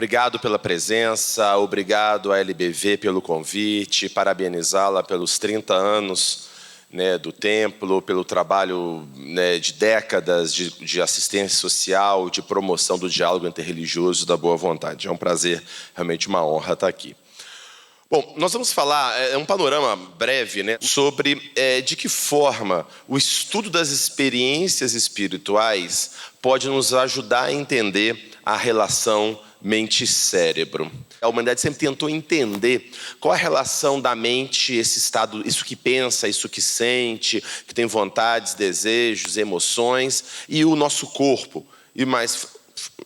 Obrigado pela presença, obrigado à LBV pelo convite, parabenizá-la pelos 30 anos, né, do Templo, pelo trabalho, né, de décadas de assistência social, de promoção do diálogo interreligioso e da boa vontade. É um prazer, realmente uma honra estar aqui. Bom, nós vamos falar, um panorama breve, né, sobre de que forma o estudo das experiências espirituais pode nos ajudar a entender a relação mente-cérebro. A humanidade sempre tentou entender qual a relação da mente, esse estado, isso que pensa, isso que sente, que tem vontades, desejos, emoções, e o nosso corpo. E mais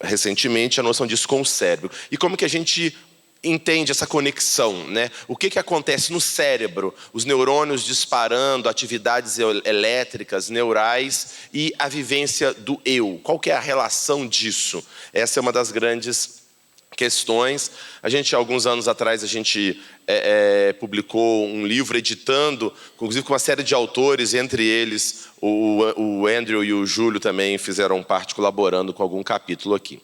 recentemente a noção disso com o cérebro. E como que a gente entende essa conexão, né? O que acontece no cérebro, os neurônios disparando, atividades elétricas, neurais e a vivência do eu. Qual que é a relação disso? Essa é uma das grandes questões. Há alguns anos atrás, a gente publicou um livro editando, inclusive com uma série de autores, entre eles o Andrew e o Júlio também fizeram parte, colaborando com algum capítulo aqui.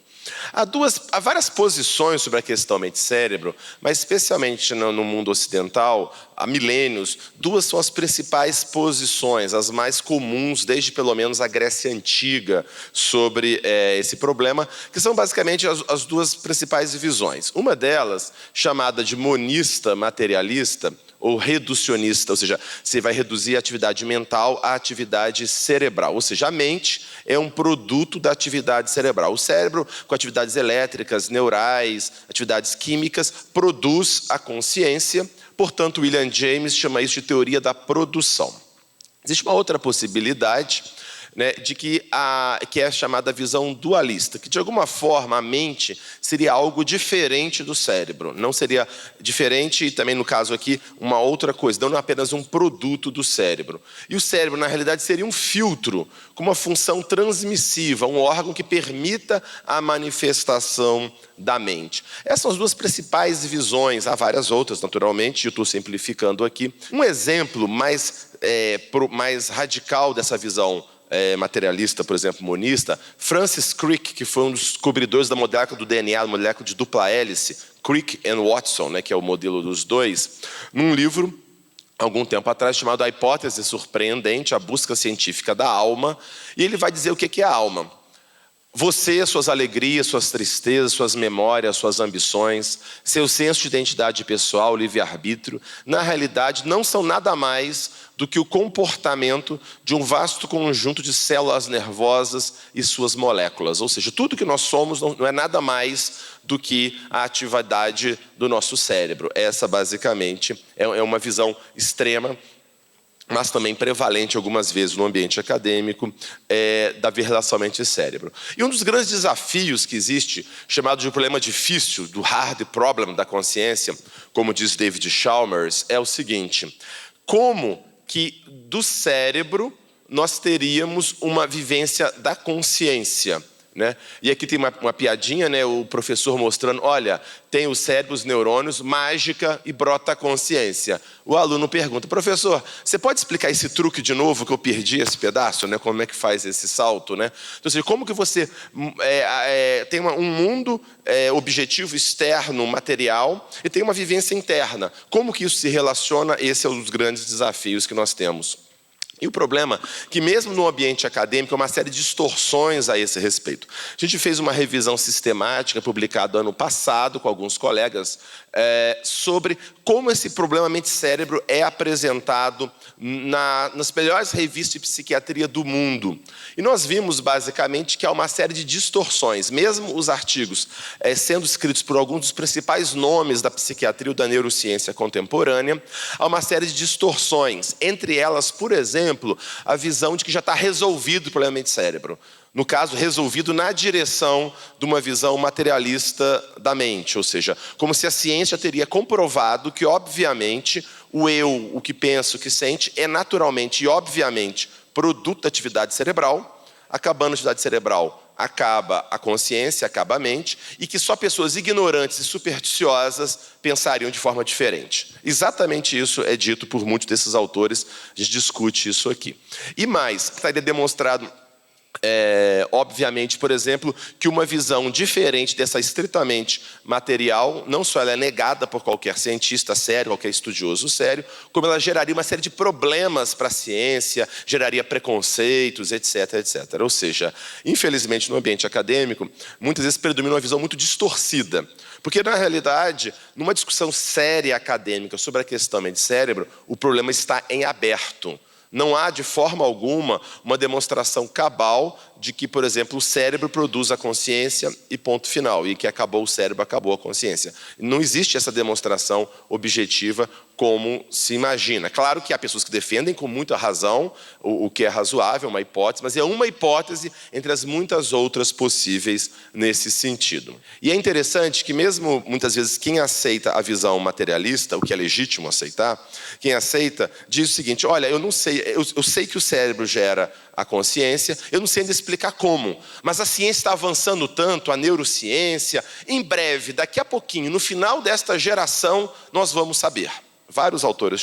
Há várias posições sobre a questão mente-cérebro, mas especialmente no mundo ocidental, há milênios, duas são as principais posições, as mais comuns, desde pelo menos a Grécia Antiga, sobre esse problema, que são basicamente as duas principais divisões. Uma delas, chamada de monista materialista, ou reducionista, ou seja, você vai reduzir a atividade mental à atividade cerebral, ou seja, a mente é um produto da atividade cerebral. O cérebro, com atividades elétricas, neurais, atividades químicas, produz a consciência, portanto, William James chama isso de teoria da produção. Existe uma outra possibilidade, né, que é a chamada visão dualista, que de alguma forma a mente seria algo diferente do cérebro, não seria diferente, e também no caso aqui, uma outra coisa, não apenas um produto do cérebro. E o cérebro, na realidade, seria um filtro, com uma função transmissiva, um órgão que permita a manifestação da mente. Essas são as duas principais divisões, há várias outras, naturalmente, eu estou simplificando aqui. Um exemplo mais radical dessa visão materialista, por exemplo, monista, Francis Crick, que foi um dos descobridores da molécula do DNA, da molécula de dupla hélice, Crick e Watson, né, que é o modelo dos dois, num livro, algum tempo atrás, chamado A Hipótese Surpreendente, a busca científica da alma, e ele vai dizer o que é a alma. Você, suas alegrias, suas tristezas, suas memórias, suas ambições, seu senso de identidade pessoal, livre-arbítrio, na realidade não são nada mais do que o comportamento de um vasto conjunto de células nervosas e suas moléculas. Ou seja, tudo que nós somos não é nada mais do que a atividade do nosso cérebro. Essa, basicamente, é uma visão extrema, mas também prevalente algumas vezes no ambiente acadêmico, da relação mente-cérebro. E um dos grandes desafios que existe, chamado de problema difícil, do hard problem da consciência, como diz David Chalmers, é o seguinte: como que do cérebro nós teríamos uma vivência da consciência, né? E aqui tem uma piadinha, né? O professor mostrando, olha, tem o cérebro, os neurônios, mágica e brota a consciência. O aluno pergunta, professor, você pode explicar esse truque de novo que eu perdi esse pedaço, né? Como é que faz esse salto, né? Então, assim, como que você tem um mundo objetivo externo, material, e tem uma vivência interna? Como que isso se relaciona? Esse é um dos grandes desafios que nós temos. E o problema é que mesmo no ambiente acadêmico há uma série de distorções a esse respeito. A gente fez uma revisão sistemática publicada ano passado com alguns colegas sobre como esse problema mente-cérebro é apresentado nas melhores revistas de psiquiatria do mundo. E nós vimos basicamente que há uma série de distorções. Mesmo os artigos sendo escritos por alguns dos principais nomes da psiquiatria ou da neurociência contemporânea, há uma série de distorções. Entre elas, por exemplo, a visão de que já está resolvido o problema mente-cérebro. No caso, resolvido na direção de uma visão materialista da mente. Ou seja, como se a ciência teria comprovado que, obviamente, o eu, o que pensa, o que sente, é naturalmente e obviamente produto da atividade cerebral. Acabando a atividade cerebral, acaba a consciência, acaba a mente, e que só pessoas ignorantes e supersticiosas pensariam de forma diferente. Exatamente isso é dito por muitos desses autores, a gente discute isso aqui. E mais, estaria demonstrado obviamente, por exemplo, que uma visão diferente dessa estritamente material, não só ela é negada por qualquer cientista sério, qualquer estudioso sério, como ela geraria uma série de problemas para a ciência, geraria preconceitos, etc, etc. Ou seja, infelizmente, no ambiente acadêmico, muitas vezes predomina uma visão muito distorcida. Porque, na realidade, numa discussão séria acadêmica sobre a questão mente-cérebro, o problema está em aberto. Não há, de forma alguma, uma demonstração cabal de que, por exemplo, o cérebro produz a consciência e ponto final, e que acabou o cérebro, acabou a consciência. Não existe essa demonstração objetiva como se imagina. Claro que há pessoas que defendem com muita razão o que é razoável, uma hipótese, mas é uma hipótese entre as muitas outras possíveis nesse sentido. E é interessante que mesmo, muitas vezes, quem aceita a visão materialista, o que é legítimo aceitar, quem aceita diz o seguinte: olha, eu não sei, eu sei que o cérebro gera a consciência, eu não sei ainda explicar como, mas a ciência está avançando tanto, a neurociência, em breve, daqui a pouquinho, no final desta geração, nós vamos saber. Vários autores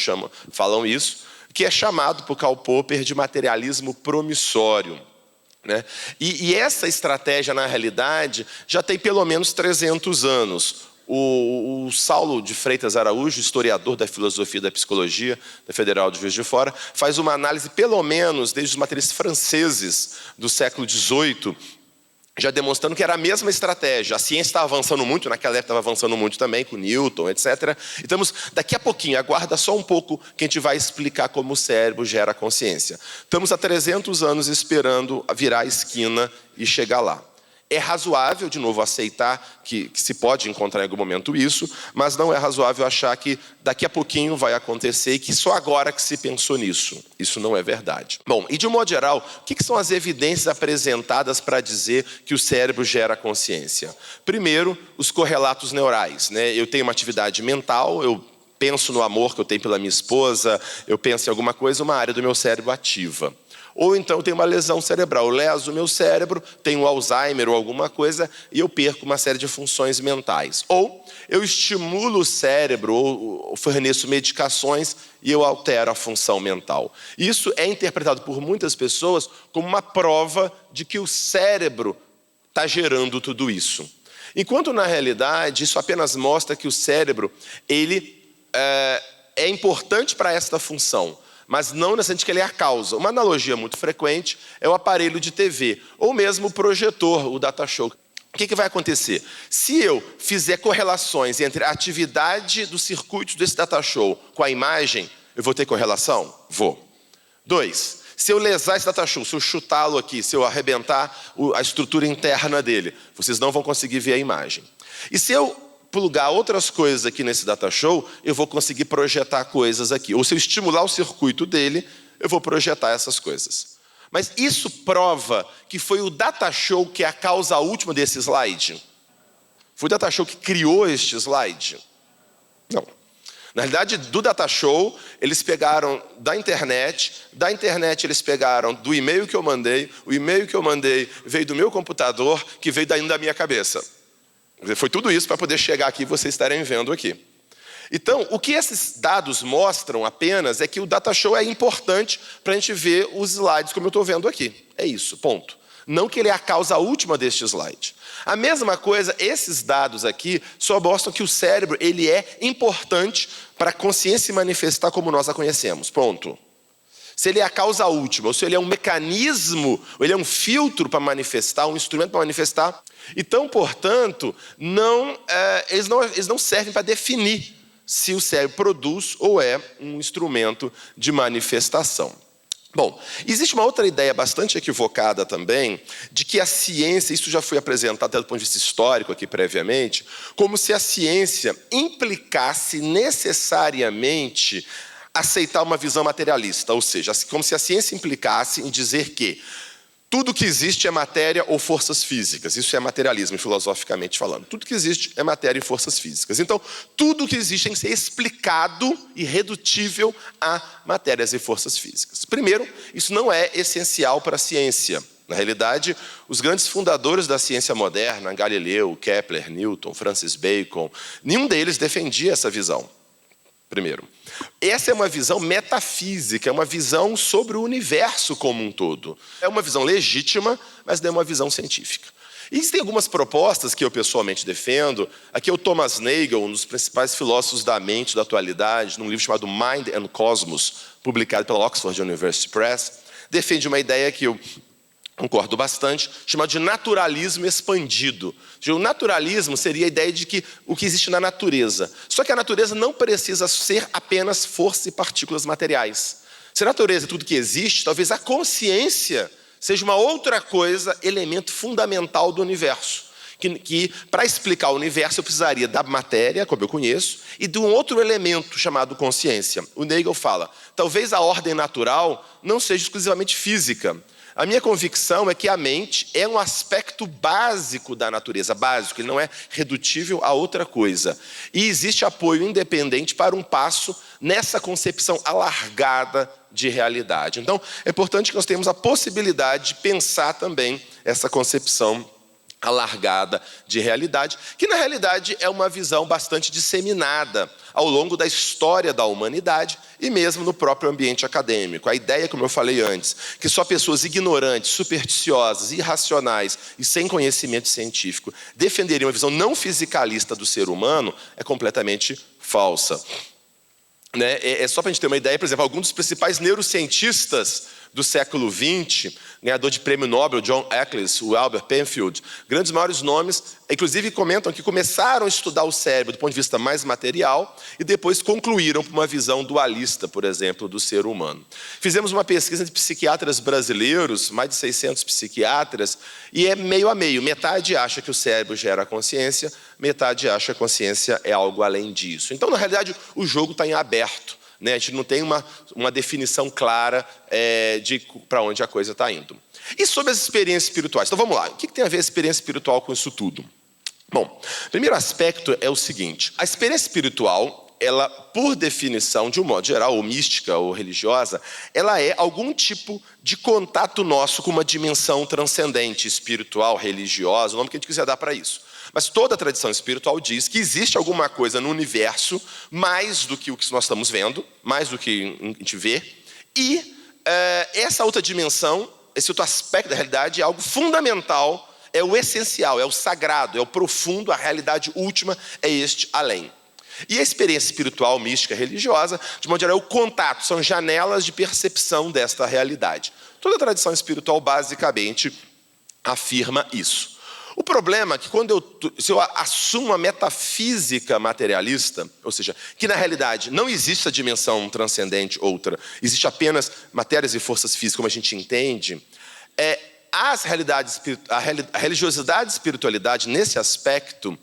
falam isso, que é chamado por Karl Popper de materialismo promissório, né? E essa estratégia, na realidade, já tem pelo menos 300 anos. O Saulo de Freitas Araújo, historiador da filosofia e da psicologia da Federal de Juiz de Fora, faz uma análise, pelo menos, desde os materialistas franceses do século XVIII, já demonstrando que era a mesma estratégia. A ciência estava avançando muito, naquela época estava avançando muito também, com Newton, etc. Então, daqui a pouquinho, aguarda só um pouco que a gente vai explicar como o cérebro gera a consciência. Estamos há 300 anos esperando virar a esquina e chegar lá. É razoável, de novo, aceitar que se pode encontrar em algum momento isso, mas não é razoável achar que daqui a pouquinho vai acontecer e que só agora que se pensou nisso. Isso não é verdade. Bom, e de um modo geral, o que são as evidências apresentadas para dizer que o cérebro gera consciência? Primeiro, os correlatos neurais, né? Eu tenho uma atividade mental, eu penso no amor que eu tenho pela minha esposa, eu penso em alguma coisa, uma área do meu cérebro ativa. Ou então eu tenho uma lesão cerebral, eu leso o meu cérebro, tenho Alzheimer ou alguma coisa e eu perco uma série de funções mentais. Ou eu estimulo o cérebro ou forneço medicações e eu altero a função mental. Isso é interpretado por muitas pessoas como uma prova de que o cérebro está gerando tudo isso. Enquanto, na realidade, isso apenas mostra que o cérebro ele é importante para esta função, mas não necessariamente que ele é a causa. Uma analogia muito frequente é o aparelho de TV, ou mesmo o projetor, o data show. O que vai acontecer? Se eu fizer correlações entre a atividade do circuito desse data show com a imagem, eu vou ter correlação? Vou. 2. Se eu lesar esse data show, se eu chutá-lo aqui, se eu arrebentar a estrutura interna dele, vocês não vão conseguir ver a imagem. E se eu plugar outras coisas aqui nesse data show, eu vou conseguir projetar coisas aqui. Ou se eu estimular o circuito dele, eu vou projetar essas coisas. Mas isso prova que foi o data show que é a causa última desse slide? Foi o data show que criou este slide? Não. Na realidade, do data show, eles pegaram da internet eles pegaram do e-mail que eu mandei, o e-mail que eu mandei veio do meu computador, que veio daí da minha cabeça. Foi tudo isso para poder chegar aqui e vocês estarem vendo aqui. Então, o que esses dados mostram apenas é que o data show é importante para a gente ver os slides como eu estou vendo aqui. É isso, ponto. Não que ele é a causa última deste slide. A mesma coisa, esses dados aqui só mostram que o cérebro ele é importante para a consciência se manifestar como nós a conhecemos. Ponto. Se ele é a causa última, ou se ele é um mecanismo, ou ele é um filtro para manifestar, um instrumento para manifestar. Então, portanto, eles não servem para definir se o cérebro produz ou é um instrumento de manifestação. Bom, existe uma outra ideia bastante equivocada também, de que a ciência, isso já foi apresentado até do ponto de vista histórico aqui previamente, como se a ciência implicasse necessariamente aceitar uma visão materialista, ou seja, como se a ciência implicasse em dizer que tudo que existe é matéria ou forças físicas. Isso é materialismo, filosoficamente falando. Tudo que existe é matéria e forças físicas. Então, tudo que existe tem que ser explicado e redutível a matérias e forças físicas. Primeiro, isso não é essencial para a ciência. Na realidade, os grandes fundadores da ciência moderna, Galileu, Kepler, Newton, Francis Bacon, nenhum deles defendia essa visão. primeiro. Essa é uma visão metafísica, é uma visão sobre o universo como um todo. É uma visão legítima, mas não é uma visão científica. E existem algumas propostas que eu pessoalmente defendo. Aqui é o Thomas Nagel, um dos principais filósofos da mente da atualidade, num livro chamado Mind and Cosmos, publicado pela Oxford University Press, defende uma ideia que eu concordo bastante, chamado de naturalismo expandido. O naturalismo seria a ideia de que o que existe na natureza. Só que a natureza não precisa ser apenas força e partículas materiais. Se a natureza é tudo que existe, talvez a consciência seja uma outra coisa, elemento fundamental do universo. Que para explicar o universo eu precisaria da matéria, como eu conheço, e de um outro elemento chamado consciência. O Nagel fala, talvez a ordem natural não seja exclusivamente física. A minha convicção é que a mente é um aspecto básico da natureza, básico, ele não é redutível a outra coisa. E existe apoio independente para um passo nessa concepção alargada de realidade. Então, é importante que nós tenhamos a possibilidade de pensar também essa concepção alargada de realidade, que na realidade é uma visão bastante disseminada ao longo da história da humanidade e mesmo no próprio ambiente acadêmico. A ideia, como eu falei antes, que só pessoas ignorantes, supersticiosas, irracionais e sem conhecimento científico defenderiam uma visão não fisicalista do ser humano é completamente falsa. É só para a gente ter uma ideia, por exemplo, alguns dos principais neurocientistas do século XX, ganhador de prêmio Nobel, John Eccles, o Albert Penfield, grandes maiores nomes, inclusive comentam que começaram a estudar o cérebro do ponto de vista mais material e depois concluíram por uma visão dualista, por exemplo, do ser humano. Fizemos uma pesquisa de psiquiatras brasileiros, mais de 600 psiquiatras, e é meio a meio. Metade acha que o cérebro gera a consciência, metade acha que a consciência é algo além disso. Então, na realidade, o jogo está em aberto. A gente não tem uma definição clara de para onde a coisa está indo. E sobre as experiências espirituais? Então vamos lá, o que tem a ver a experiência espiritual com isso tudo? Bom, o primeiro aspecto é o seguinte, a experiência espiritual, ela, por definição, de um modo geral, ou mística ou religiosa, ela é algum tipo de contato nosso com uma dimensão transcendente, espiritual, religiosa, o nome que a gente quiser dar para isso. Mas toda a tradição espiritual diz que existe alguma coisa no universo mais do que o que nós estamos vendo, mais do que a gente vê, e essa outra dimensão, esse outro aspecto da realidade é algo fundamental, é o essencial, é o sagrado, é o profundo, a realidade última é este além. E a experiência espiritual, mística, religiosa, de modo geral, é o contato, são janelas de percepção desta realidade. Toda a tradição espiritual basicamente afirma isso. O problema é que se eu assumo a metafísica materialista, ou seja, que na realidade não existe a dimensão transcendente outra, existe apenas matérias e forças físicas como a gente entende, a religiosidade e espiritualidade nesse aspecto,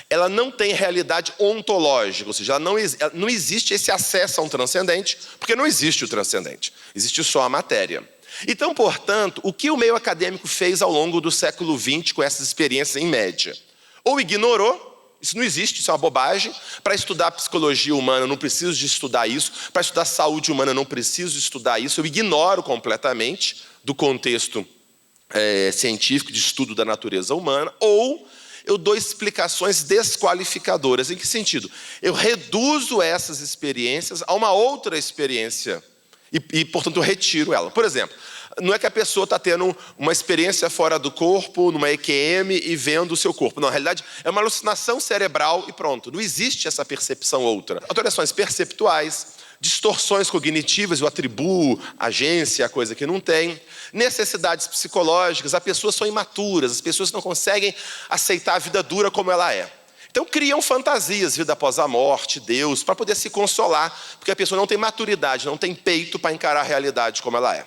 ela não tem realidade ontológica, ou seja, não existe esse acesso a um transcendente, porque não existe o transcendente, existe só a matéria. Então, portanto, o que o meio acadêmico fez ao longo do século XX com essas experiências em média? Ou ignorou, isso não existe, isso é uma bobagem, para estudar psicologia humana eu não preciso de estudar isso, para estudar saúde humana eu não preciso de estudar isso, eu ignoro completamente do contexto científico de estudo da natureza humana, ou eu dou explicações desqualificadoras. Em que sentido? Eu reduzo essas experiências a uma outra experiência e, portanto, eu retiro ela. Por exemplo, não é que a pessoa está tendo uma experiência fora do corpo, numa EQM e vendo o seu corpo. Não, na realidade, é uma alucinação cerebral e pronto. Não existe essa percepção outra. Alterações perceptuais, distorções cognitivas, eu atribuo agência a coisa que não tem. Necessidades psicológicas, as pessoas são imaturas, as pessoas não conseguem aceitar a vida dura como ela é. Então criam fantasias, vida após a morte, Deus, para poder se consolar, porque a pessoa não tem maturidade, não tem peito para encarar a realidade como ela é.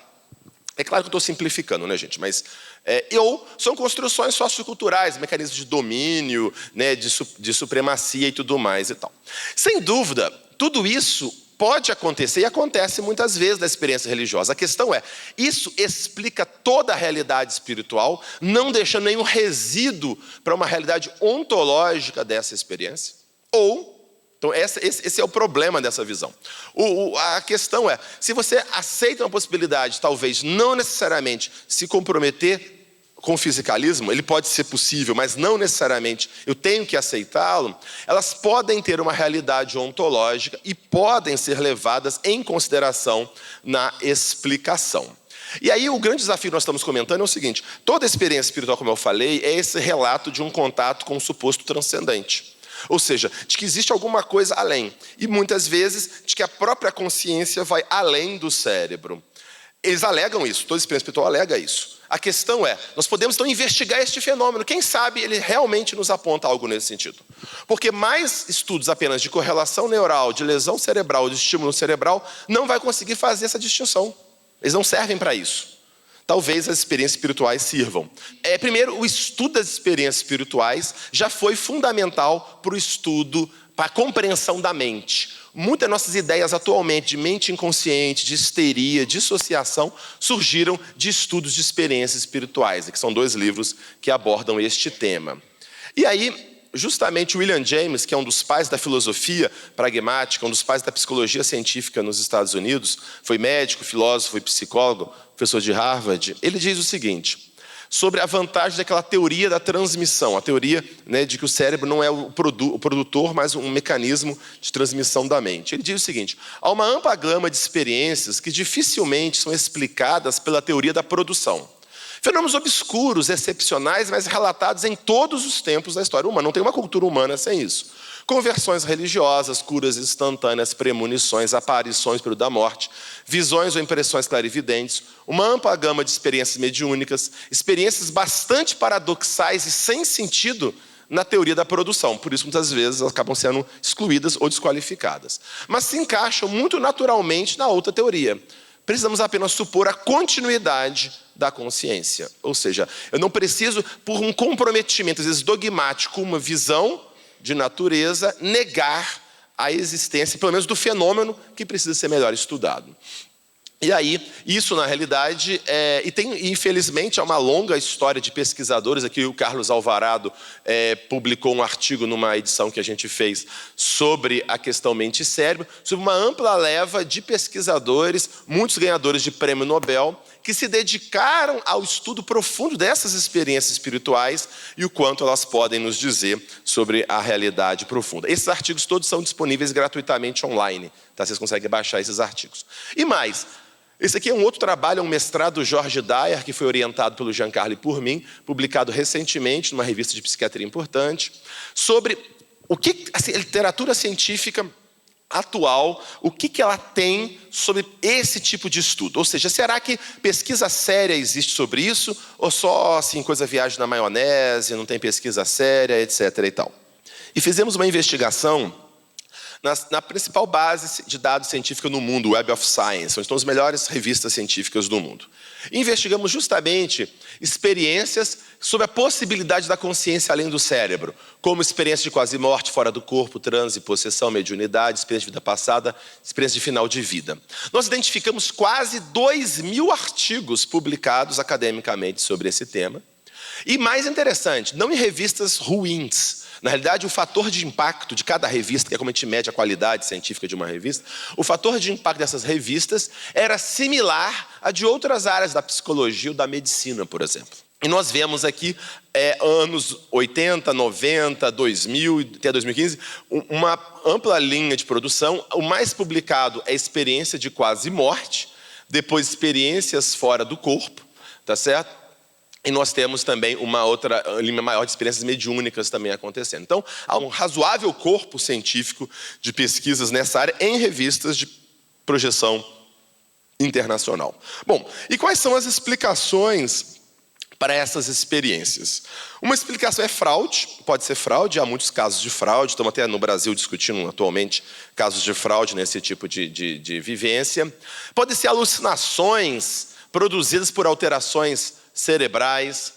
É claro que eu estou simplificando, né, gente? Mas são construções socioculturais, mecanismos de domínio, né, de supremacia e tudo mais e tal. Sem dúvida, tudo isso pode acontecer e acontece muitas vezes na experiência religiosa. A questão é, isso explica toda a realidade espiritual, não deixando nenhum resíduo para uma realidade ontológica dessa experiência? Então esse é o problema dessa visão. A questão é, se você aceita uma possibilidade, talvez não necessariamente se comprometer com o fisicalismo, ele pode ser possível, mas não necessariamente eu tenho que aceitá-lo, elas podem ter uma realidade ontológica e podem ser levadas em consideração na explicação. E aí o grande desafio que nós estamos comentando é o seguinte: toda experiência espiritual, como eu falei, é esse relato de um contato com o suposto transcendente. Ou seja, de que existe alguma coisa além. E muitas vezes de que a própria consciência vai além do cérebro. Eles alegam isso, toda experiência espiritual alega isso. A questão é, nós podemos então investigar este fenômeno. Quem sabe ele realmente nos aponta algo nesse sentido. Porque mais estudos apenas de correlação neural, de lesão cerebral, de estímulo cerebral, não vai conseguir fazer essa distinção. Eles não servem para isso. Talvez as experiências espirituais sirvam. Primeiro, o estudo das experiências espirituais já foi fundamental para o estudo, para a compreensão da mente. Muitas das nossas ideias atualmente de mente inconsciente, de histeria, dissociação, surgiram de estudos de experiências espirituais, que são 2 livros que abordam este tema. E aí, justamente William James, que é um dos pais da filosofia pragmática, um dos pais da psicologia científica nos Estados Unidos, foi médico, filósofo e psicólogo, professor de Harvard, ele diz o seguinte, sobre a vantagem daquela teoria da transmissão, a teoria, né, de que o cérebro não é o produtor, mas um mecanismo de transmissão da mente. Ele diz o seguinte: há uma ampla gama de experiências que dificilmente são explicadas pela teoria da produção. Fenômenos obscuros, excepcionais, mas relatados em todos os tempos da história humana. Não tem uma cultura humana sem isso. Conversões religiosas, curas instantâneas, premonições, aparições período da morte, visões ou impressões clarividentes, uma ampla gama de experiências mediúnicas, experiências bastante paradoxais e sem sentido na teoria da produção. Por isso, muitas vezes, elas acabam sendo excluídas ou desqualificadas. Mas se encaixam muito naturalmente na outra teoria. Precisamos apenas supor a continuidade da consciência. Ou seja, eu não preciso, por um comprometimento, às vezes dogmático, uma visão de natureza, negar a existência, pelo menos do fenômeno que precisa ser melhor estudado. E aí, isso na realidade, infelizmente, é uma longa história de pesquisadores. Aqui o Carlos Alvarado publicou um artigo numa edição que a gente fez sobre a questão mente e cérebro, sobre uma ampla leva de pesquisadores, muitos ganhadores de prêmio Nobel, que se dedicaram ao estudo profundo dessas experiências espirituais e o quanto elas podem nos dizer sobre a realidade profunda. Esses artigos todos são disponíveis gratuitamente online, tá? Vocês conseguem baixar esses artigos. E mais, esse aqui é um outro trabalho, é um mestrado do Jorge Dyer, que foi orientado pelo Giancarlo e por mim, publicado recentemente numa revista de psiquiatria importante, sobre o que a literatura científica atual, o que ela tem sobre esse tipo de estudo. Ou seja, será que pesquisa séria existe sobre isso? Ou só assim, coisa viagem na maionese, não tem pesquisa séria, etc. e tal. E fizemos uma investigação na principal base de dados científicos no mundo, Web of Science, onde estão as melhores revistas científicas do mundo. E investigamos justamente experiências sobre a possibilidade da consciência além do cérebro, como experiência de quase morte fora do corpo, transe, possessão, mediunidade, experiência de vida passada, experiência de final de vida. Nós identificamos quase 2.000 artigos publicados academicamente sobre esse tema. E mais interessante, não em revistas ruins. Na realidade, o fator de impacto de cada revista, que é como a gente mede a qualidade científica de uma revista, o fator de impacto dessas revistas era similar a de outras áreas da psicologia ou da medicina, por exemplo. E nós vemos aqui, anos 80, 90, 2000, até 2015, uma ampla linha de produção. O mais publicado é Experiência de Quase Morte, depois Experiências Fora do Corpo, tá certo? E nós temos também uma outra linha maior de experiências mediúnicas também acontecendo. Então, há um razoável corpo científico de pesquisas nessa área em revistas de projeção internacional. Bom, e quais são as explicações para essas experiências? Uma explicação é fraude, pode ser fraude, há muitos casos de fraude, estamos até no Brasil discutindo atualmente casos de fraude nesse tipo de vivência. Pode ser alucinações produzidas por alterações cerebrais,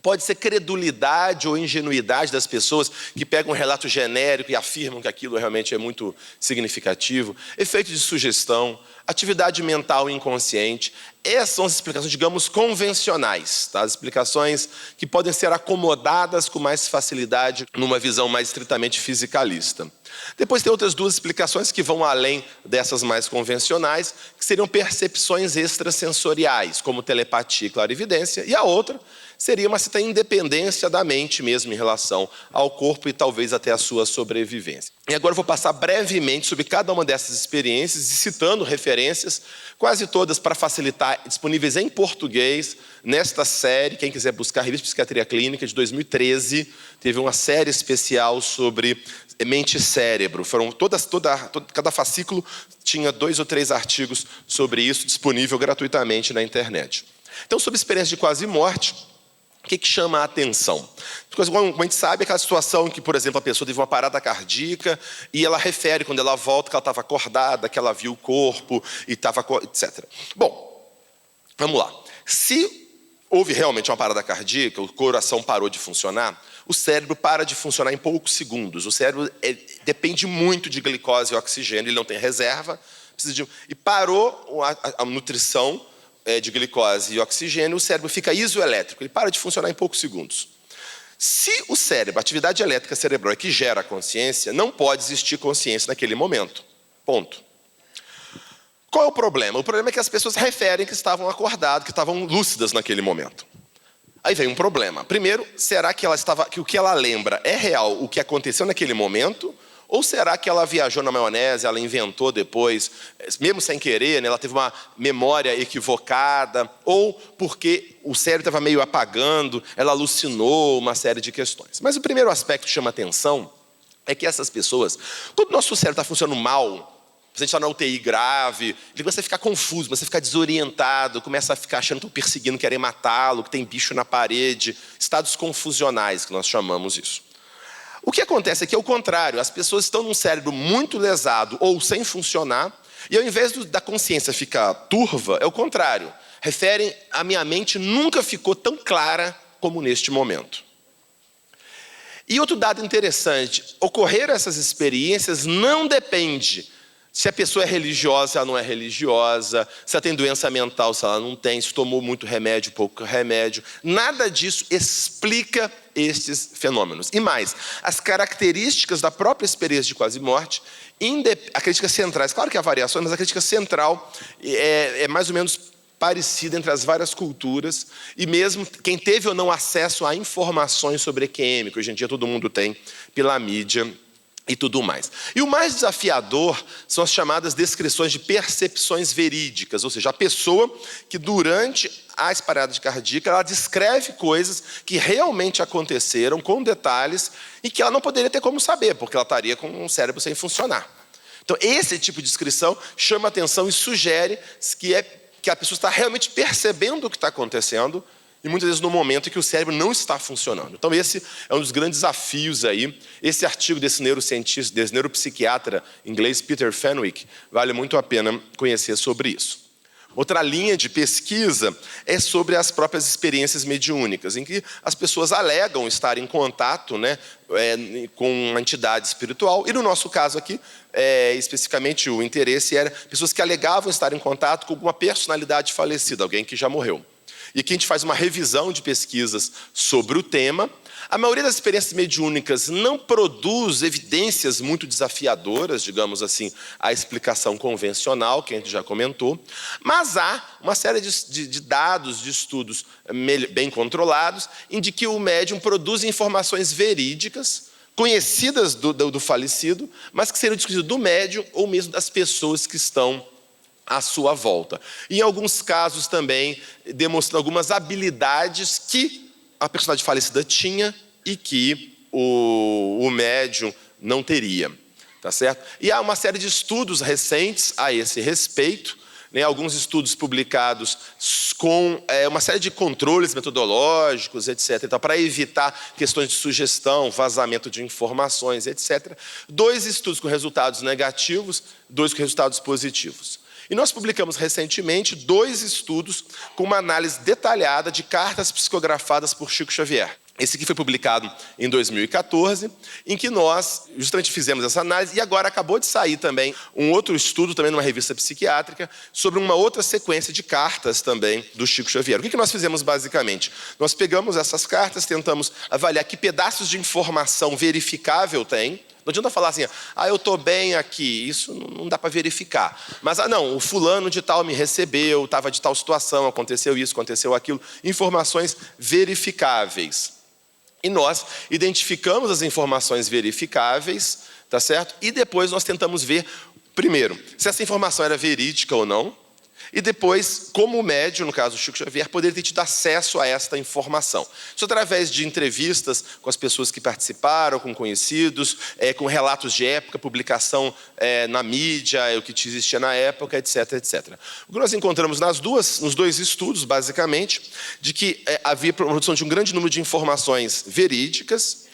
pode ser credulidade ou ingenuidade das pessoas que pegam um relato genérico e afirmam que aquilo realmente é muito significativo, efeito de sugestão, atividade mental inconsciente. Essas são as explicações, digamos, convencionais, tá? As explicações que podem ser acomodadas com mais facilidade numa visão mais estritamente fisicalista. Depois tem outras duas explicações que vão além dessas mais convencionais, que seriam percepções extrasensoriais, como telepatia e clarividência, e a outra seria uma certa independência da mente mesmo em relação ao corpo e talvez até a sua sobrevivência. E agora eu vou passar brevemente sobre cada uma dessas experiências e citando referências, quase todas para facilitar, disponíveis em português, nesta série. Quem quiser buscar a Revista de Psiquiatria Clínica de 2013, teve uma série especial sobre mente e cérebro. Foram cada fascículo tinha 2 ou 3 artigos sobre isso, disponível gratuitamente na internet. Então, sobre experiência de quase morte, o que chama a atenção? Porque, como a gente sabe, aquela situação em que, por exemplo, a pessoa teve uma parada cardíaca e ela refere, quando ela volta, que ela estava acordada, que ela viu o corpo, e estava, etc. Bom, vamos lá. Se houve realmente uma parada cardíaca, o coração parou de funcionar, o cérebro para de funcionar em poucos segundos. O cérebro depende muito de glicose e oxigênio, ele não tem reserva, e parou a nutrição de glicose e oxigênio, o cérebro fica isoelétrico, ele para de funcionar em poucos segundos. Se o cérebro, a atividade elétrica cerebral é que gera a consciência, não pode existir consciência naquele momento. Ponto. Qual é o problema? O problema é que as pessoas referem que estavam acordadas, que estavam lúcidas naquele momento. Aí vem um problema. Primeiro, será que o que ela lembra é real, o que aconteceu naquele momento? Ou será que ela viajou na maionese, ela inventou depois, mesmo sem querer, né, ela teve uma memória equivocada, ou porque o cérebro estava meio apagando, ela alucinou uma série de questões. Mas o primeiro aspecto que chama atenção é que essas pessoas, todo o nosso cérebro está funcionando mal, a gente está na UTI grave, ele começa a ficar confuso, começa a ficar desorientado, começa a ficar achando que estão perseguindo, querem matá-lo, que tem bicho na parede, estados confusionais, que nós chamamos isso. O que acontece aqui é o contrário, as pessoas estão num cérebro muito lesado ou sem funcionar, e ao invés da consciência ficar turva, é o contrário. Referem a minha mente nunca ficou tão clara como neste momento. E outro dado interessante, ocorrer essas experiências não depende se a pessoa é religiosa, se ela não é religiosa, se ela tem doença mental, se ela não tem, se tomou muito remédio, pouco remédio. Nada disso explica estes fenômenos. E mais, as características da própria experiência de quase morte, as críticas centrais, claro que há variações, mas a crítica central é mais ou menos parecida entre as várias culturas, e mesmo quem teve ou não acesso a informações sobre EQM, que hoje em dia todo mundo tem pela mídia, e tudo mais. E o mais desafiador são as chamadas descrições de percepções verídicas, ou seja, a pessoa que durante a parada cardíaca, ela descreve coisas que realmente aconteceram com detalhes e que ela não poderia ter como saber, porque ela estaria com um cérebro sem funcionar. Então, esse tipo de descrição chama atenção e sugere que a pessoa está realmente percebendo o que está acontecendo, e muitas vezes no momento em que o cérebro não está funcionando. Então esse é um dos grandes desafios aí. Esse artigo desse neurocientista, desse neuropsiquiatra inglês Peter Fenwick, vale muito a pena conhecer sobre isso. Outra linha de pesquisa é sobre as próprias experiências mediúnicas, em que as pessoas alegam estar em contato, né, com uma entidade espiritual. E no nosso caso aqui, especificamente o interesse era pessoas que alegavam estar em contato com alguma personalidade falecida, alguém que já morreu. E aqui a gente faz uma revisão de pesquisas sobre o tema. A maioria das experiências mediúnicas não produz evidências muito desafiadoras, digamos assim, à explicação convencional, que a gente já comentou. Mas há uma série de dados, de estudos bem controlados, em que o médium produz informações verídicas, conhecidas do falecido, mas que seriam discutidas do médium ou mesmo das pessoas que estão à sua volta. Em alguns casos também demonstrando algumas habilidades que a personagem falecida tinha e que o médium não teria, tá certo? E há uma série de estudos recentes a esse respeito, né, alguns estudos publicados com uma série de controles metodológicos, etc., então, para evitar questões de sugestão, vazamento de informações, etc. 2 estudos com resultados negativos, 2 com resultados positivos. E nós publicamos recentemente 2 estudos com uma análise detalhada de cartas psicografadas por Chico Xavier. Esse aqui foi publicado em 2014, em que nós justamente fizemos essa análise, e agora acabou de sair também um outro estudo, também numa revista psiquiátrica, sobre uma outra sequência de cartas também do Chico Xavier. O que nós fizemos basicamente? Nós pegamos essas cartas, tentamos avaliar que pedaços de informação verificável tem, Não adianta falar assim, eu estou bem aqui, isso não dá para verificar. Mas, não, o fulano de tal me recebeu, estava de tal situação, aconteceu isso, aconteceu aquilo. Informações verificáveis. E nós identificamos as informações verificáveis, tá certo? E depois nós tentamos ver, primeiro, se essa informação era verídica ou não, e depois, como o médium, no caso do Chico Xavier, poderia ter tido acesso a esta informação. Isso através de entrevistas com as pessoas que participaram, com conhecidos, com relatos de época, publicação na mídia, o que existia na época, etc, etc. O que nós encontramos nos dois estudos, basicamente, de que havia produção de um grande número de informações verídicas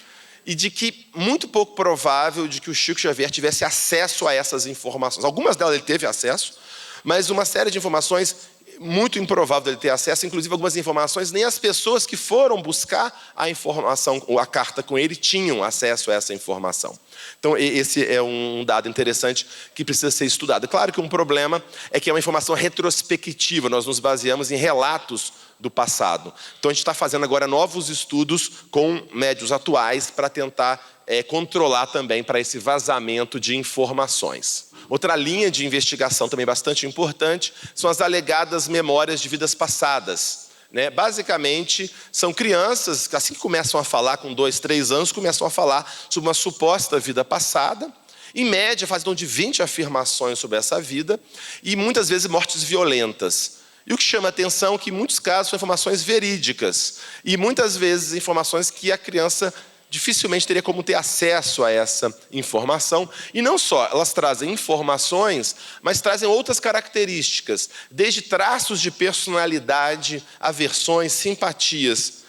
e de que muito pouco provável de que o Chico Xavier tivesse acesso a essas informações. Algumas delas ele teve acesso, mas uma série de informações muito improvável dele ter acesso, inclusive algumas informações, nem as pessoas que foram buscar a informação, a carta com ele, tinham acesso a essa informação. Então, esse é um dado interessante que precisa ser estudado. Claro que um problema é que é uma informação retrospectiva, nós nos baseamos em relatos do passado. Então, a gente está fazendo agora novos estudos com médiuns atuais para tentar controlar também para esse vazamento de informações. Outra linha de investigação também bastante importante são as alegadas memórias de vidas passadas. Basicamente, são crianças que assim que começam a falar, com 2, 3 anos, começam a falar sobre uma suposta vida passada. Em média, fazem de 20 afirmações sobre essa vida e muitas vezes mortes violentas. E o que chama a atenção é que em muitos casos são informações verídicas e muitas vezes informações que a criança dificilmente teria como ter acesso a essa informação. E não só, elas trazem informações, mas trazem outras características, desde traços de personalidade, aversões, simpatias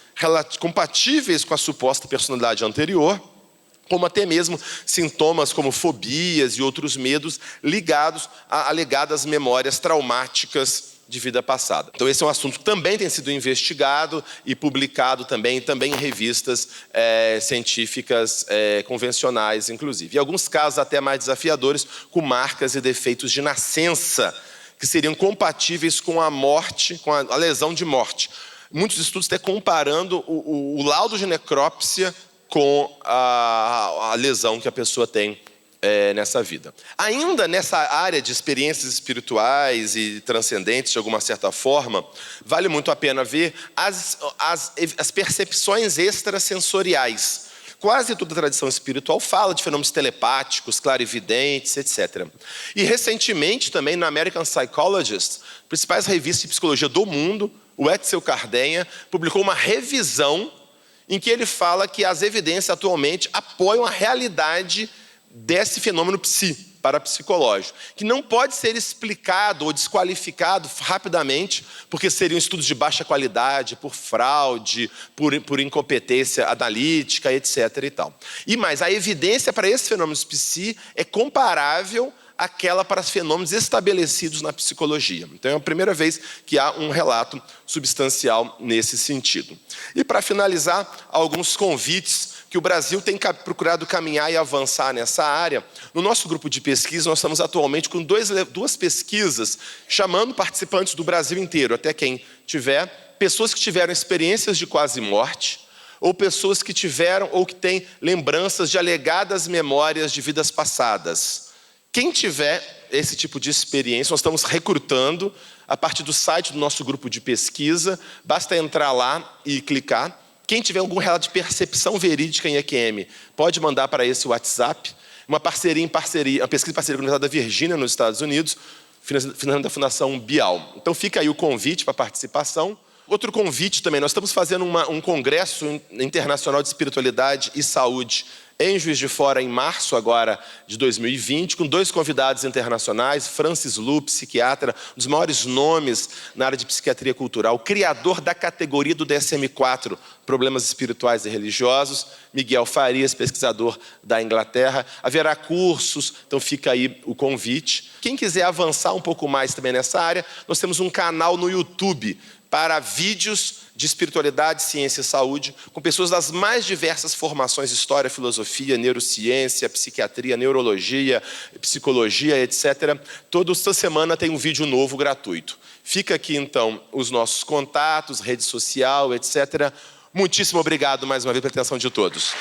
compatíveis com a suposta personalidade anterior, como até mesmo sintomas como fobias e outros medos ligados a alegadas memórias traumáticas de vida passada. Então esse é um assunto que também tem sido investigado e publicado também em revistas científicas convencionais, inclusive. E alguns casos até mais desafiadores, com marcas e defeitos de nascença, que seriam compatíveis com a morte, com a lesão de morte. Muitos estudos até comparando o laudo de necrópsia com a lesão que a pessoa tem nessa vida. Ainda nessa área de experiências espirituais e transcendentes, de alguma certa forma, vale muito a pena ver as percepções extrasensoriais. Quase toda a tradição espiritual fala de fenômenos telepáticos, clarividentes, etc. E recentemente também na American Psychologist, principais revistas de psicologia do mundo, o Etzel Cardenha publicou uma revisão em que ele fala que as evidências atualmente apoiam a realidade desse fenômeno parapsicológico, que não pode ser explicado ou desqualificado rapidamente, porque seriam estudos de baixa qualidade, por fraude, por incompetência analítica, etc. e tal. E mais, a evidência para esses fenômenos psi é comparável àquela para os fenômenos estabelecidos na psicologia. Então é a primeira vez que há um relato substancial nesse sentido. E para finalizar, alguns convites que o Brasil tem procurado caminhar e avançar nessa área. No nosso grupo de pesquisa, nós estamos atualmente com duas pesquisas, chamando participantes do Brasil inteiro, até quem tiver, pessoas que tiveram experiências de quase morte, ou pessoas que tiveram ou que têm lembranças de alegadas memórias de vidas passadas. Quem tiver esse tipo de experiência, nós estamos recrutando a partir do site do nosso grupo de pesquisa, basta entrar lá e clicar. Quem tiver algum relato de percepção verídica em EQM, pode mandar para esse WhatsApp. Uma pesquisa em parceria com a Universidade da Virgínia, nos Estados Unidos, financiando da Fundação Bial. Então fica aí o convite para a participação. Outro convite também, nós estamos fazendo um congresso internacional de espiritualidade e saúde em Juiz de Fora, em março agora de 2020, com 2 convidados internacionais, Francis Lu, psiquiatra, um dos maiores nomes na área de psiquiatria cultural, criador da categoria do DSM-4, problemas espirituais e religiosos, Miguel Farias, pesquisador da Inglaterra. Haverá cursos, então fica aí o convite. Quem quiser avançar um pouco mais também nessa área, nós temos um canal no YouTube para vídeos de espiritualidade, ciência e saúde, com pessoas das mais diversas formações, história, filosofia, neurociência, psiquiatria, neurologia, psicologia, etc. Toda semana tem um vídeo novo gratuito. Fica aqui, então, os nossos contatos, rede social, etc. Muitíssimo obrigado mais uma vez pela atenção de todos.